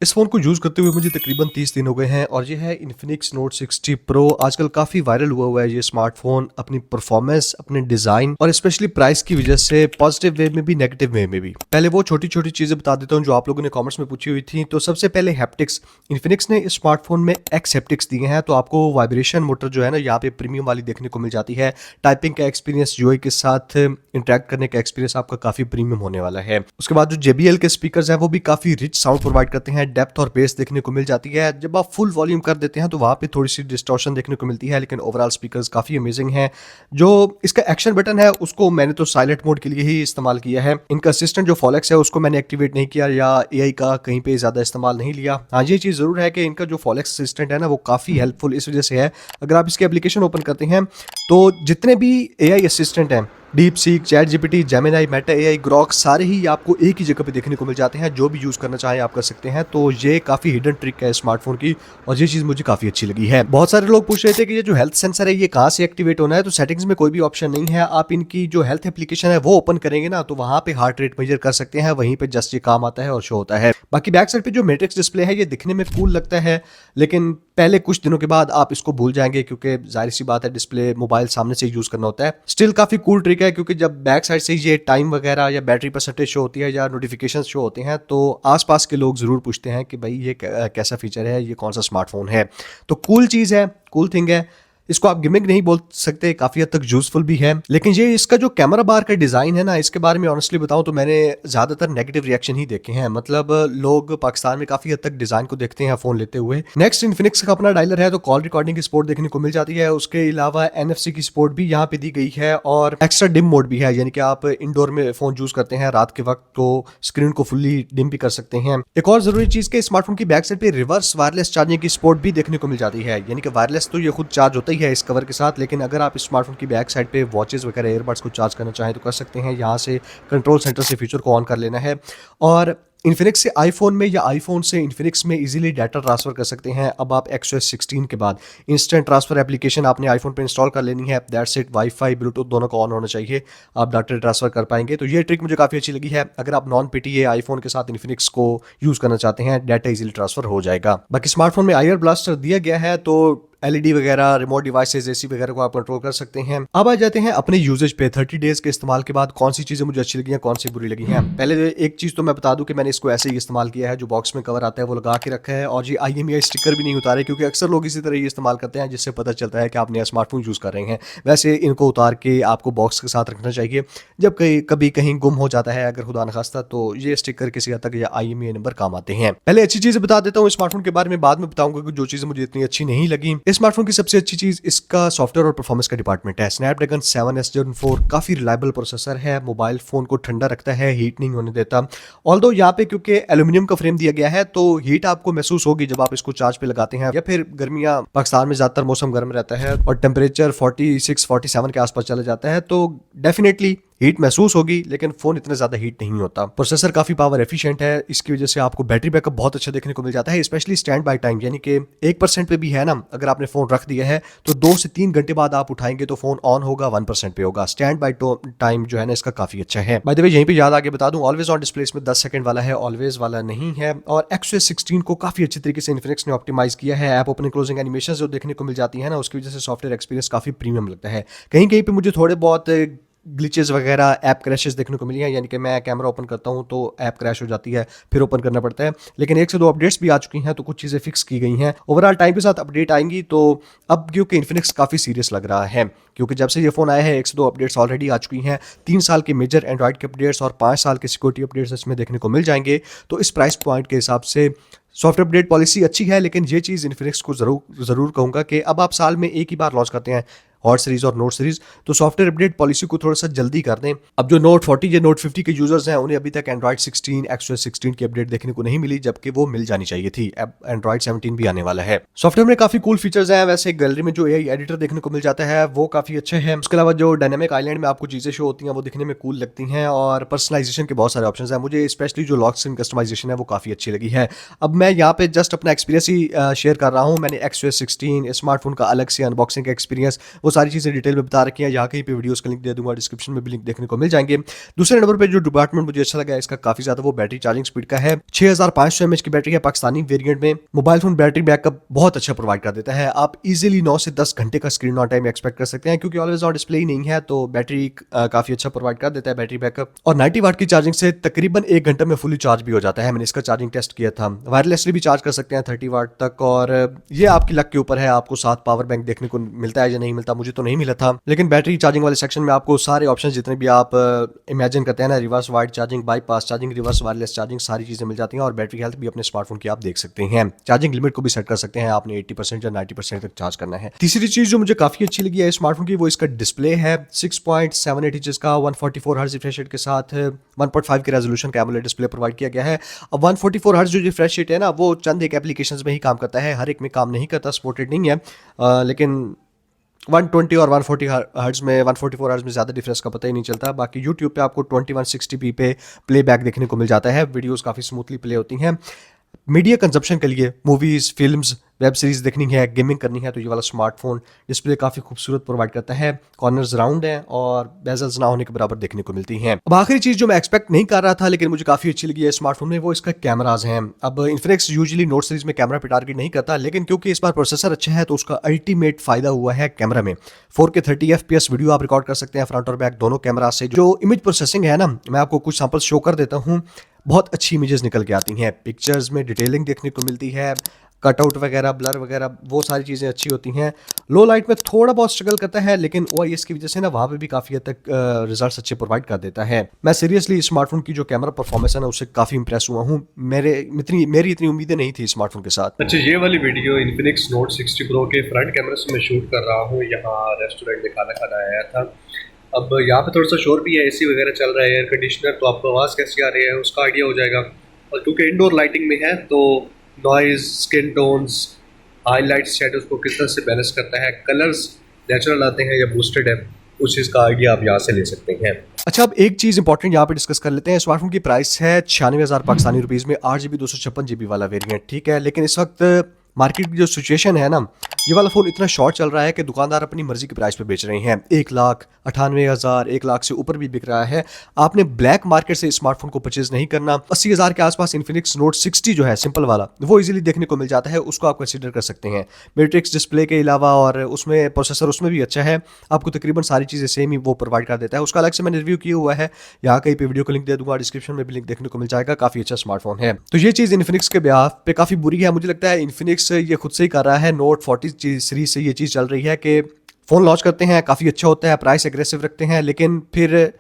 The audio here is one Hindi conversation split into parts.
इस फ़ोन को यूज़ करते हुए मुझे तकरीबन 30 दिन हो गए हैं और ये है इन्फिनिक्स नोट 60 प्रो। आजकल काफ़ी वायरल हुआ है ये स्मार्टफ़ोन अपनी परफॉर्मेंस, अपने डिज़ाइन और स्पेशली प्राइस की वजह से पॉजिटिव वे में भी, नेगेटिव वे में भी। पहले वो छोटी-छोटी चीज़ें बता देता हूँ जो आप लोगों ने कमेंट्स में पूछी हुई थी। तो सबसे पहले हैप्टिक्स, इन्फिनिक्स ने इस स्मार्टफ़ोन में एक्स हैप्टिक्स दिए हैं, तो आपको वाइब्रेशन मोटर जो है ना यहाँ पे प्रीमियम वाली देखने को मिल जाती है। टाइपिंग का एक्सपीरियंस, यूआई के साथ इंटरैक्ट करने का एक्सपीरियंस आपका काफ़ी प्रीमियम होने वाला है। उसके बाद जो JBL के स्पीकर्स हैं वो भी काफ़ी रिच साउंड प्रोवाइड करते हैं, डेप्थ और बेस देखने को मिल जाती है। जब आप फुल वॉल्यूम कर देते हैं तो वहाँ पे थोड़ी सी डिस्टॉर्शन देखने को मिलती है, लेकिन ओवरऑल स्पीकर्स काफ़ी अमेजिंग हैं। जो इसका एक्शन बटन है उसको मैंने तो साइलेंट मोड के लिए ही इस्तेमाल किया है। इनका असिस्टेंट जो फॉलेक्स है उसको मैंने एक्टिवेट नहीं किया या AI का कहीं पे ज़्यादा इस्तेमाल नहीं लिया। हाँ, ये चीज़ ज़रूर है कि इनका जो फॉलेक्स असिस्टेंट है ना वो काफ़ी हेल्पफुल इस वजह से है। अगर आप इसकी एप्लीकेशन ओपन करते हैं तो जितने भी AI असिस्टेंट हैं, deep seek, chat GPT, Gemini, Meta AI, Grok, सारे ही आपको एक ही जगह पे देखने को मिल जाते हैं। जो भी यूज़ करना चाहें आप कर सकते हैं। तो ये काफ़ी हिडन ट्रिक है स्मार्टफोन की और ये चीज़ मुझे काफ़ी अच्छी लगी है। बहुत सारे लोग पूछ रहे थे कि ये जो हेल्थ सेंसर है ये कहाँ से एक्टिवेट होना है, तो सेटिंग्स में कोई भी ऑप्शन नहीं है। आप इनकी जो हेल्थ एप्लीकेशन है वो ओपन करेंगे ना तो वहाँ पे हार्ट रेट मेजर कर सकते हैं, वहीं पे जस्ट ये काम आता है और शो होता है। बाकी बैक साइड पे जो मैट्रिक्स डिस्प्ले है ये दिखने में कूल लगता है, लेकिन पहले कुछ दिनों के बाद आप इसको भूल जाएंगे क्योंकि जाहिर सी बात है डिस्प्ले मोबाइल सामने से यूज करना होता है। स्टिल काफी कूल ट्रिक है क्योंकि जब बैक साइड से ये टाइम वगैरह या बैटरी परसेंटेज शो होती है या नोटिफिकेशन शो होते हैं तो आसपास के लोग जरूर पूछते हैं कि भाई ये कैसा फीचर है, ये कौन सा स्मार्टफोन है। तो कूल चीज है, कूल थिंग है। इसको आप गिमिक नहीं बोल सकते, काफी हद तक यूजफुल भी है। लेकिन ये इसका जो कैमरा बार का डिजाइन है ना, इसके बारे में ऑनेस्टली बताऊं तो मैंने ज्यादातर नेगेटिव रिएक्शन ही देखे हैं। मतलब लोग पाकिस्तान में काफी हद तक डिजाइन को देखते हैं फोन लेते हुए। नेक्स्ट, इन्फिनिक्स का अपना डायलर है तो कॉल रिकॉर्डिंग की सपोर्ट देखने को मिल जाती है। उसके अलावा NFC की सपोर्ट भी यहाँ पे दी गई है और एक्स्ट्रा डिम मोड भी है, यानी कि आप इंडोर में फोन यूज करते हैं रात के वक्त तो स्क्रीन को फुल्ली डिम भी कर सकते हैं। एक और जरूरी चीज के स्मार्टफोन की बैक साइड पे रिवर्स वायरलेस चार्जिंग की सपोर्ट भी देखने को मिल जाती है, यानी कि वायरलेस तो ये खुद चार्ज होता ही है इस कवर के साथ, लेकिन अगर आप स्मार्टफोन की बैक साइड पे वॉचेस वगैरह एयरबड्स को चार्ज करना चाहें तो कर सकते हैं। यहाँ से कंट्रोल सेंटर से फीचर को ऑन कर लेना है और इन्फिनिक्स से आईफोन में या आईफोन से इन्फिनिक्स में इजीली डाटा ट्रांसफर कर सकते हैं। अब आप XOS 16 के बाद इंस्टेंट ट्रांसफर एप्लीकेशन आपने आईफोन पे इंस्टॉल कर लेनी है। दैट्स इट, वाईफाई ब्लूटूथ दोनों का ऑन होना चाहिए, आप डाटा ट्रांसफर कर पाएंगे। तो ये ट्रिक मुझे काफ़ी अच्छी लगी है। अगर आप नॉन PTA आईफोन के साथ इन्फिनिक्स को यूज़ करना चाहते हैं, डाटा इजीली ट्रांसफर हो जाएगा। बाकी स्मार्टफोन में IR ब्लास्टर दिया गया है तो LED वगैरह, रिमोट डिवाइसेज, AC वगैरह को आप कंट्रोल कर सकते हैं। अब आ जाते हैं अपने यूजेज पे। 30 डेज के इस्तेमाल के बाद कौन सी चीज़ें मुझे अच्छी लगी हैं, कौन सी बुरी लगी हैं। पहले एक चीज़ तो मैं बता दूं कि मैंने इसको ऐसे ही इस्तेमाल किया है, जो बॉक्स में कवर आता है वो लगा के रखा है और ये IMEI स्टिकर भी नहीं उतारे, क्योंकि अक्सर लोग इसी तरह ये इस्तेमाल करते हैं जिससे पता चलता है कि आप नया स्मार्टफोन यूज़ कर रहे हैं। वैसे इनको उतार के आपको बॉक्स के साथ रखना चाहिए। जब कभी कहीं गुम हो जाता है अगर खुदा न खास्ता, तो ये स्टिकर किसी हद तक या IMEI नंबर काम आते हैं। पहले अच्छी चीज़ें बता देता हूँ स्मार्टफोन के बारे में, बाद में बताऊंगा कि जो चीज़ें मुझे इतनी अच्छी नहीं लगी। इस स्मार्टफोन की सबसे अच्छी चीज इसका सॉफ्टवेयर और परफॉर्मेंस का डिपार्टमेंट है। स्नैपड्रैगन 7S Gen 4 काफी रिलायबल प्रोसेसर है, मोबाइल फोन को ठंडा रखता है, हीट नहीं होने देता। ऑल्दो यहाँ पे क्योंकि एल्यूमिनियम का फ्रेम दिया गया है तो हीट आपको महसूस होगी जब आप इसको चार्ज पे लगाते हैं, या फिर गर्मियां, पाकिस्तान में ज्यादातर मौसम गर्म रहता है और टेम्परेचर 46-47 के आसपास चला जाता है, तो डेफिनेटली हीट महसूस होगी, लेकिन फोन इतना ज्यादा हीट नहीं होता। प्रोसेसर काफी पावर एफिशिएंट है, इसकी वजह से आपको बैटरी बैकअप बहुत अच्छा देखने को मिल जाता है, स्पेशली स्टैंड बाय टाइम, यानी कि 1% पे भी है ना, अगर आपने फोन रख दिया है तो 2 से 3 घंटे बाद आप उठाएंगे तो फोन ऑन होगा, 1% पे होगा। स्टैंड बाय टाइम जो है ना इसका काफी अच्छा है। बाय द वे यहीं पे याद आगे बता दूं, ऑलवेज ऑन डिस्प्ले इसमें 10 सेकंड वाला है, ऑलवेज वाला नहीं है। और XOS 16 को काफी अच्छी तरीके से इन्फिनिक्स ने ऑप्टिमाइज किया है। ऐप ओपनिंग क्लोजिंग एनिमेशन जो देखने को मिल जाती है ना, उसकी वजह से सॉफ्टवेयर एक्सपीरियंस काफी प्रीमियम लगता है। कहीं कहीं पे मुझे थोड़े बहुत ग्लिचेस वगैरह, ऐप क्रैशेस देखने को मिली हैं, यानी कि मैं कैमरा ओपन करता हूं तो ऐप क्रैश हो जाती है, फिर ओपन करना पड़ता है। लेकिन 1 से 2 अपडेट्स भी आ चुकी हैं तो कुछ चीज़ें फिक्स की गई हैं। ओवरऑल टाइम के साथ अपडेट आएंगी तो अब क्योंकि इन्फिनिक्स काफ़ी सीरियस लग रहा है, क्योंकि जब से ये फ़ोन आया है 1 से 2 अपडेट्स ऑलरेडी आ चुकी हैं। 3 साल के मेजर एंड्रॉइड के अपडेट्स और 5 साल के सिक्योरिटी अपडेट्स इसमें देखने को मिल जाएंगे। तो इस प्राइस पॉइंट के हिसाब से सॉफ्टवेयर अपडेट पॉलिसी अच्छी है, लेकिन ये चीज़ इन्फिनिक्स को ज़रूर कहूँगा कि अब आप साल में एक ही बार लॉन्च करते हैं हॉट सीरीज और नोट सीरीज, तो सॉफ्टवेयर अपडेट पॉलिसी को थोड़ा सा जल्दी कर दें। अब जो नोट 40 या नोट 50 के यूजर्स हैं उन्हें अभी तक एंड्रॉइड 16, XOS 16 की अपडेट देखने को नहीं मिली, जबकि वो मिल जानी चाहिए थी। अब एंड्रॉइड 17 भी आने वाला है। सॉफ्टवेयर में काफी कूल फीचर्स हैं। वैसे गैलरी में जो AI एडिटर देखने को मिल जाता है वो काफी अच्छे है। उसके अलावा जो डायनामिक आइलैंड में आपको चीजें शो होती हैं वो दिखने में कूल लगती हैं, और पर्सनलाइजेशन के बहुत सारे ऑप्शन हैं। मुझे स्पेशली जो लॉक स्क्रीन कस्टमाइजेशन है वो काफी अच्छी लगी है। अब मैं यहाँ पे जस्ट अपना एक्सपीरियंस ही शेयर कर रहा हूँ। मैंने XOS 16 स्मार्टफोन का अलग से अनबॉक्सिंग का एक्सपीरियंस, वो वो सारी चीज़ें डिटेल में बता रखी हैं। यहाँ कहीं पे वीडियोस का लिंक दे दूंगा, डिस्क्रिप्शन में भी लिंक देखने को मिल जाएंगे। दूसरे नंबर पर जो डिपार्टमेंट मुझे अच्छा लगा है इसका काफ़ी ज़्यादा, वो बैटरी चार्जिंग स्पीड का है। 6500 mAh की बैटरी है पाकिस्तानी वेरिएंट में। मोबाइल फोन बैटरी बैकअप बहुत अच्छा प्रोवाइड कर देता है। आप इजीली 9 से 10 घंटे का स्क्रीन ऑन टाइम एक्सपेक्ट कर सकते हैं, क्योंकि ऑलवेज ऑन डिस्प्ले ही नहीं है, तो बैटरी काफ़ी अच्छा प्रोवाइड कर देता है बैटरी बैकअप। और 90 वाट की चार्जिंग से तकरीबन 1 घंटे में फुली चार्ज भी हो जाता है। मैंने इसका चार्जिंग टेस्ट किया था। वायरलेसली भी चार्ज कर सकते हैं 30 वाट तक, और ये आपकी लक के ऊपर है, आपको साथ पावर बैंक देखने को मिलता है या नहीं मिलता, मुझे तो नहीं मिला था। लेकिन बैटरी चार्जिंग वाले सेक्शन में आपको सारे ऑप्शन जितने भी आप इमेजिन करते हैं ना, reverse wide charging, bypass charging, reverse wireless charging, सारी चीज़ें मिल जाती हैं। और बैटरी हेल्थ भी अपने स्मार्टफोन की आप देख सकते हैं। चार्जिंग लिमिट को भी सेट कर सकते हैं, आपने 80% या 90% तक चार्ज करना है। तीसरी चीज़ जो मुझे काफ़ी अच्छी लगी है स्मार्टफोन की, वो इसका डिस्प्ले है। 6.78 इंचेस का 144 हर्ट्ज रिफ्रेश रेट के साथ 1.5 के रेजोल्यूशन का एमोलेड डिस्प्ले प्रोवाइड किया गया है। अब 144 हर्ट्ज जो रिफ्रेश रेट है ना, वो चंद एक एप्लीकेशंस में ही काम करता है, हर एक में काम नहीं करता, सपोर्टेड नहीं है। लेकिन 120 और 140 हर्ट्ज में, 144 हर्ट्ज में ज़्यादा डिफरेंस का पता ही नहीं चलता। बाकी यूट्यूब पे आपको 2160p पे प्लेबैक देखने को मिल जाता है, वीडियोस काफ़ी स्मूथली प्ले होती हैं। मीडिया कंजप्शन के लिए मूवीज़, फिल्म्स, वेब सीरीज़ देखनी है, गेमिंग करनी है, तो ये वाला स्मार्टफोन डिस्प्ले काफ़ी खूबसूरत प्रोवाइड करता है। कॉर्नर्स राउंड हैं और बेजल्स ना होने के बराबर देखने को मिलती हैं। अब आखिरी चीज़ जो मैं एक्सपेक्ट नहीं कर रहा था लेकिन मुझे काफ़ी अच्छी लगी है स्मार्टफोन में, वो इसका कैमराज हैं। अब इन्फिनिक्स यूजुअली नोट सीरीज में कैमरा पे टारगेट नहीं करता, लेकिन क्योंकि इस बार प्रोसेसर अच्छा है तो उसका अल्टीमेट फ़ायदा हुआ है कैमरा में। 4K 30 FPS वीडियो आप रिकॉर्ड कर सकते हैं फ्रंट और बैक दोनों कैमरा से। जो इमेज प्रोसेसिंग है ना, मैं आपको कुछ सैंपल शो कर देता हूँ। बहुत अच्छी इमेजेस निकल के आती हैं, पिक्चर्स में डिटेलिंग देखने को मिलती है, कटआउट वगैरह, ब्लर वगैरह, वो सारी चीज़ें अच्छी होती हैं। लो लाइट में थोड़ा बहुत स्ट्रगल करता है, लेकिन OIS की वजह से ना वहाँ पे भी काफ़ी हद तक रिजल्ट्स अच्छे प्रोवाइड कर देता है। मैं सीरियसली स्मार्टफोन की जो कैमरा परफॉर्मेंस है ना, उससे काफ़ी इंप्रेस हुआ हूँ। मेरी इतनी उम्मीदें नहीं थी स्मार्टफोन के साथ। अच्छा, ये वाली वीडियो इन्फिनिक्स नोट 60 प्रो के फ्रंट कैमरे से मैं शूट कर रहा हूँ। यहाँ रेस्टोरेंट में खाना खाना आया था। अब यहाँ पे थोड़ा सा शोर भी है, AC वगैरह चल रहा है, एयर कंडीशनर, तो आपको आवाज़ कैसी आ रही है उसका आइडिया हो जाएगा। और क्योंकि इंडोर लाइटिंग में है तो noise, skin tones, highlights, shadows को किस तरह से बैलेंस करता है, कलर्स नेचुरल आते हैं या बूस्टेड है, उस चीज़ का आइडिया आप यहाँ से ले सकते हैं। अच्छा, अब एक चीज़ इंपॉर्टेंट यहाँ पे डिस्कस कर लेते हैं। स्मार्टफोन की प्राइस है 96,000 पाकिस्तानी रुपीज़ में, 8GB 256GB वाला वेरिएंट, ठीक है। लेकिन इस वक्त मार्केट की जो सिचुएशन है ना, ये वाला फ़ोन इतना शॉर्ट चल रहा है कि दुकानदार अपनी मर्जी की प्राइस पे बेच रहे हैं। 1,98,000, 1 लाख से ऊपर भी बिक रहा है। आपने ब्लैक मार्केट से स्मार्टफोन को परचेज नहीं करना। 80,000 के आसपास इन्फिनिक्स नोट 60 जो है सिंपल वाला, वो इजीली देखने को मिल जाता है, उसको आप कंसीडर कर सकते हैं। मैट्रिक्स डिस्प्ले के अलावा और उसमें प्रोसेसर उसमें भी अच्छा है, आपको तकरीबन सारी चीज़ें सेम ही वो प्रोवाइड कर देता है। उसका अलग से मैंने रिव्यू किया हुआ है, यहाँ कहीं पे वीडियो को लिंक दे दूंगा, डिस्क्रिप्शन में भी लिंक देखने को मिल जाएगा। काफ़ी अच्छा स्मार्टफोन है। तो ये चीज़ इन्फिनिक्स के ब्याह पे काफ़ी बुरी है। मुझे लगता है इन्फिनिक्स ये खुद से ही कर रहा है। नोट 40 सीरीज से ये चीज़ चल रही है कि फ़ोन लॉन्च करते हैं, काफ़ी अच्छा होता है, प्राइस एग्रेसिव रखते हैं, लेकिन फिर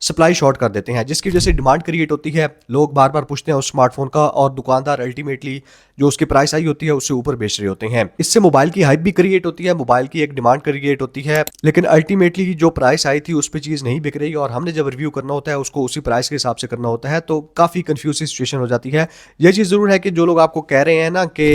सप्लाई शॉर्ट कर देते हैं, जिसकी वजह से डिमांड क्रिएट होती है। लोग बार बार पूछते हैं उस स्मार्टफोन का, और दुकानदार अल्टीमेटली जो उसकी प्राइस आई होती है उससे ऊपर बेच रहे होते हैं। इससे मोबाइल की हाइप भी क्रिएट होती है, मोबाइल की एक डिमांड क्रिएट होती है, लेकिन अल्टीमेटली जो प्राइस आई थी उस पर चीज़ नहीं बिक रही, और हमने जब रिव्यू करना होता है उसको उसी प्राइस के हिसाब से करना होता है, तो काफ़ी कन्फ्यूजिंग सिचुएशन हो जाती है। यह चीज़ ज़रूर है कि जो लोग आपको कह रहे हैं ना कि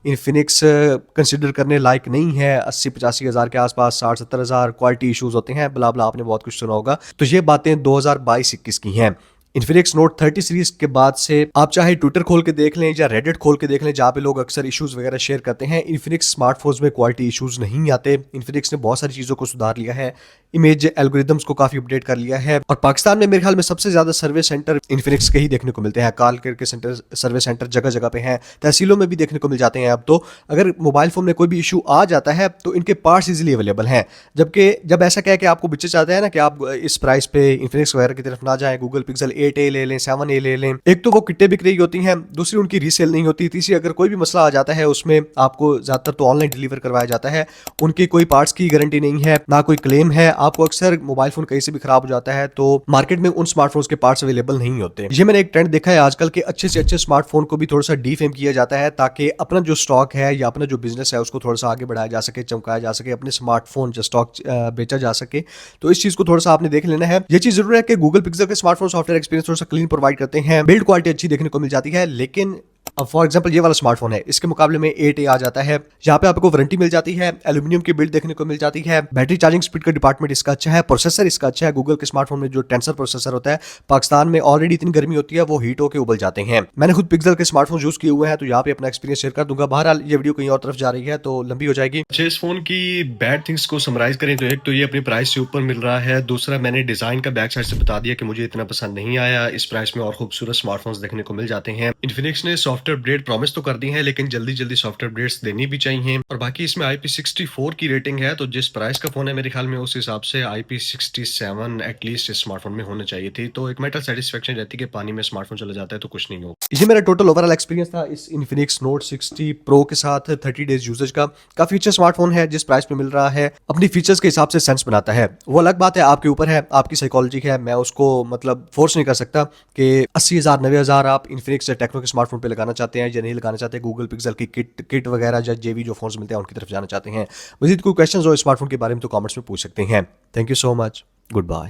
इन्फिनिक्स कंसिडर करने लायक नहीं है, 80-85 हज़ार के आसपास, 60-70 हज़ार, क्वालिटी इशूज़ होते हैं, बला बला, आपने बहुत कुछ सुना होगा, तो ये बातें 2022-21 की हैं। इन्फिनिक्स नोट 30 सीरीज के बाद से आप चाहे ट्विटर खोल के देख लें या रेडिट खोल के देख लें, जहाँ पे लोग अक्सर इश्यूज वगैरह शेयर करते हैं, इन्फिनिक्स स्मार्टफोन्स में क्वालिटी इश्यूज नहीं आते। इन्फिनिक्स ने बहुत सारी चीज़ों को सुधार लिया है, इमेज एल्गोरिदम्स को काफ़ी अपडेट कर लिया है, और पाकिस्तान में मेरे ख्याल में सबसे ज़्यादा सर्विस सेंटर इन्फिनिक्स के ही देखने को मिलते हैं। कॉल करके सर्विस सेंटर जगह जगह पे हैं, तहसीलों में भी देखने को मिल जाते हैं अब तो। अगर मोबाइल फ़ोन में कोई भी इशू आ जाता है तो इनके पार्ट्स इजीली अवेलेबल हैं। जबकि जब ऐसा कह के आपको बिचे चाहते हैं ना कि आप इस प्राइस पे इन्फिनिक्स वगैरह की तरफ ना जाएं, गूगल पिक्सल 8A ले लें, 7A ले लें, एक तो वो किट्टे बिक रही होती हैं, दूसरी उनकी रीसेल नहीं होती, तीसरी अगर कोई भी मसला आ जाता है उसमें आपको ज़्यादातर तो ऑनलाइन डिलीवर करवाया जाता है, उनकी कोई पार्ट्स की गारंटी नहीं है, ना कोई क्लेम है। आपको अक्सर मोबाइल फोन कहीं से भी खराब हो जाता है तो मार्केट में उन स्मार्टफोन्स के पार्ट्स अवेलेबल नहीं होते। ये मैंने एक ट्रेंड देखा है आजकल के, अच्छे से अच्छे स्मार्टफोन को भी थोड़ा सा डीफेम किया जाता है, ताकि अपना जो स्टॉक है या अपना जो बिजनेस है उसको थोड़ा सा आगे बढ़ाया जा सके, चमकाया जा सके, अपने स्मार्टफोन जो स्टॉक बेचा जा सके। तो इस चीज को थोड़ा सा आपने देख लेना है। ये चीज जरूर है कि गूगल पिक्सल के स्मार्टफोन सॉफ्टवेयर एक्सपीरियंस थोड़ा सा क्लीन प्रोवाइड करते हैं, बिल्ड क्वालिटी अच्छी देखने को मिल जाती है, लेकिन अब फॉर एग्जांपल ये वाला स्मार्टफोन है, इसके मुकाबले में 8A आ जाता है। यहाँ पे आपको वारंटी मिल जाती है, एल्यूमिनियम की बिल्ड देखने को मिल जाती है, बैटरी चार्जिंग स्पीड का डिपार्टमेंट इसका अच्छा है, प्रोसेसर इसका अच्छा है। गूगल के स्मार्टफोन में जो टेंसर प्रोसेसर होता है, पाकिस्तान में ऑलरेडी इतनी गर्मी होती है, वो हीट होकर उबल जाते हैं। मैंने खुद पिक्सल के स्मार्टफोन यूज किए हुए हैं, तो यहाँ पे अपना एक्सपीरियंस शेयर कर दूंगा। बहरहाल ये वीडियो कहीं और तरफ जा रही है तो लंबी हो जाएगी। अच्छा, इस फोन की बैड थिंग्स को समराइज करें तो एक तो ये अपनी प्राइस से ऊपर मिल रहा है, दूसरा मैंने डिजाइन का बैक साइड से बता दिया कि मुझे इतना पसंद नहीं आया। इस प्राइस में और खूबसूरत स्मार्टफोन्स देखने को मिल जाते हैं। इन्फिनिक्स ने सॉफ्टवेयर अपडेट प्रॉमिस तो कर दी है, लेकिन जल्दी जल्दी सॉफ्टवेयर अपडेट्स देनी भी चाहिए। और बाकी इसमें IP64 की रेटिंग है, तो जिस प्राइस का फोन है मेरे ख्याल में उस हिसाब से IP67 एटलीस्ट इस स्मार्टफोन में होने चाहिए थी। तो एक मेंटल सेटिस्फेक्शन रहती है कि पानी में स्मार्टफोन चला जाता है तो कुछ नहीं हो। ये मेरा टोटल ओवरऑल एक्सपीरियंस था इस Infinix Note 60 Pro के साथ 30 डेज यूजेज का। काफी अच्छा स्मार्टफोन है, जिस प्राइस पे मिल रहा है अपनी फीचर्स के हिसाब से सेंस बनाता है। वो अलग बात है, आपके ऊपर है, आपकी साइकोलॉजी है, मैं उसको मतलब फोर्स नहीं कर सकता कि 80,000 90,000 आप Infinix टेक्नो के स्मार्टफोन पे लगाना चाहते हैं या नहीं लगाना चाहते। गूगल पिक्सल की किट वगैरह या जेवी जो फोन मिलते हैं उनकी तरफ जाना चाहते हैं। मजीद कोई क्वेश्चन हो स्मार्टफोन के बारे में तो कॉमेंट्स में पूछ सकते हैं। Thank you so much, good bye.